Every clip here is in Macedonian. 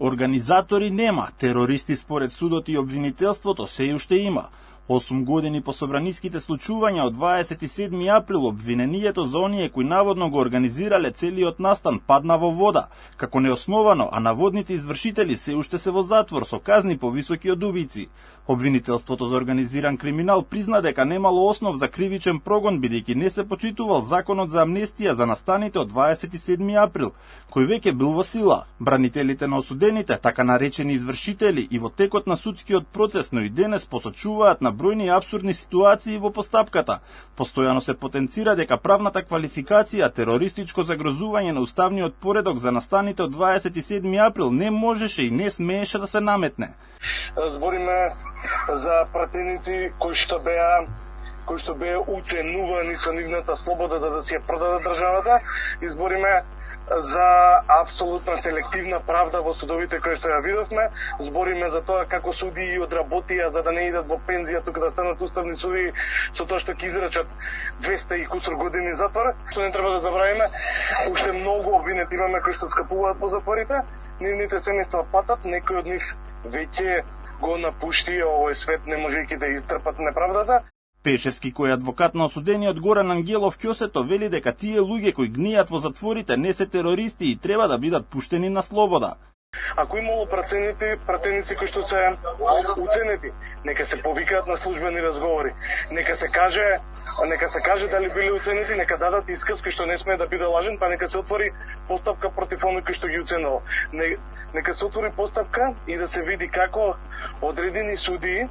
Организатори нема, терористи според судот и обвинителството се уште има. 8 години по собраниските случувања од 27 април обвинението за оние кои наводно го организирале целиот настан падна во вода, како неосновано, а наводните извршители се уште се во затвор со казни повисоки од убици. Обвинителството за организиран криминал призна дека немало основ за кривичен прогон бидејќи не се почитувал законот за амнестија за настаните од 27 април, кој веќе бил во сила. Бранителите на осудените, така наречени извршители, и во текот на судскиот процес, но и денес посочуваат на бројни апсурдни ситуации во постапката. Постојано се потенцира дека правната квалификација терористичко загрозување на уставниот поредок за настаните од 27 април не можеше и не смееше да се наметне. Збориме за пратеници кои што беа уценувани со нивната слобода за да си ја продадат државата, и збориме за апсолутна селективна правда во судовите кои што ја видовме. Збориме за тоа како судии одработија за да не идат во пензија, тука да станат уставни судии со тоа што ќе изречат 200 и кусур години затвор. Што не треба да забравиме, уште многу обвинети имаме кои што скапуваат по затворите, нивните семејства патат, некои од нив веќе го напушти овој свет, не можејќи да изтрпат неправдата. Пешевски, кој е адвокат на осудениот Горан Ангелов Ќосето, вели дека тие луѓе кои гнијат во затворите не се терористи и треба да бидат пуштени на слобода. Ако имало пратеници кои што се уценети, нека се повикаат на службени разговори. Нека се каже дали биле уценети, нека дадат исказ кој што не смее да биде лажен, па нека се отвори постапка против оној кој што ги уценил. Нека се отвори постапка и да се види како одредени судии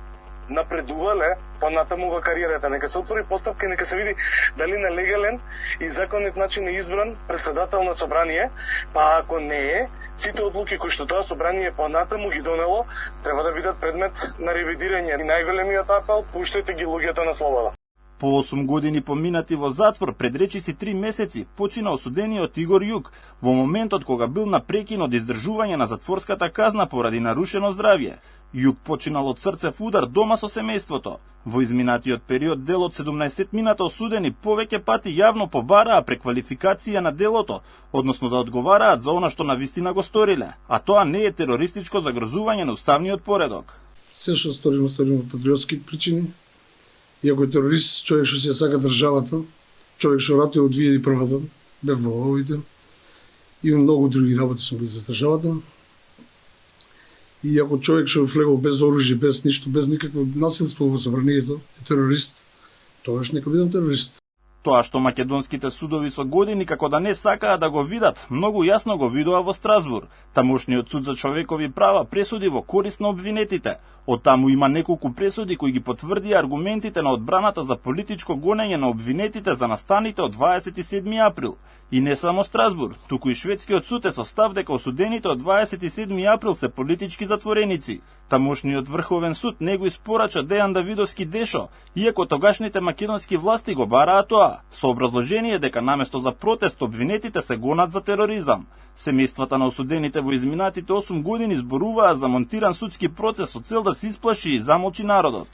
напредувале понатаму во кариерата. Нека се отвори постапка и нека се види дали на легален и законит начин е избран председател на собрание, па ако не е, сите одлуки кои што тоа собрание понатаму ги донело, треба да бидат предмет на ревидирање. И најголемиот апел, пуштете ги луѓето на слобода. По 8 години поминати во затвор, пред речиси 3 месеци, почина осудениот Игор Јук, во моментот кога бил на прекин од издржување на затворската казна поради нарушено здравје. Јук починал од срцев удар дома со семејството. Во изминатиот период дел од 17-мината осудени повеќе пати јавно побараа преквалификација на делото, односно да одговараат за она што навистина го сториле, а тоа не е терористичко загрозување на уставниот поредок. Се што сторимо од патриотски причини. Иако е терорист, човек што се сака државата, човек што ратува од 2001-та, бе во овоите, и многу други работи сум бил за државата. И ако човек што влегол без оружје, без ништо, без никакво насилство во собранието, е терорист, тогаш нека бидам терорист. Тоа што македонските судови со години како да не сакаа да го видат, многу јасно го видоа во Страсбур. Тамошниот суд за човекови права пресуди во корист на обвинетите. Од таму има неколку пресуди кои ги потврдија аргументите на одбраната за политичко гонење на обвинетите за настаните од 27 април. И не само Страсбур, туку и шведскиот суд е со став дека осудените од 27 април се политички затвореници. Тамошниот врховен суд не го испорача Дејан Давидовски Дешо, иако тогашните македонски власти го бараа тоа, со образложение дека наместо за протест обвинетите се гонат за тероризам. Семејствата на осудените во изминатите 8 години зборуваа за монтиран судски процес со цел да се исплаши и замолчи народот.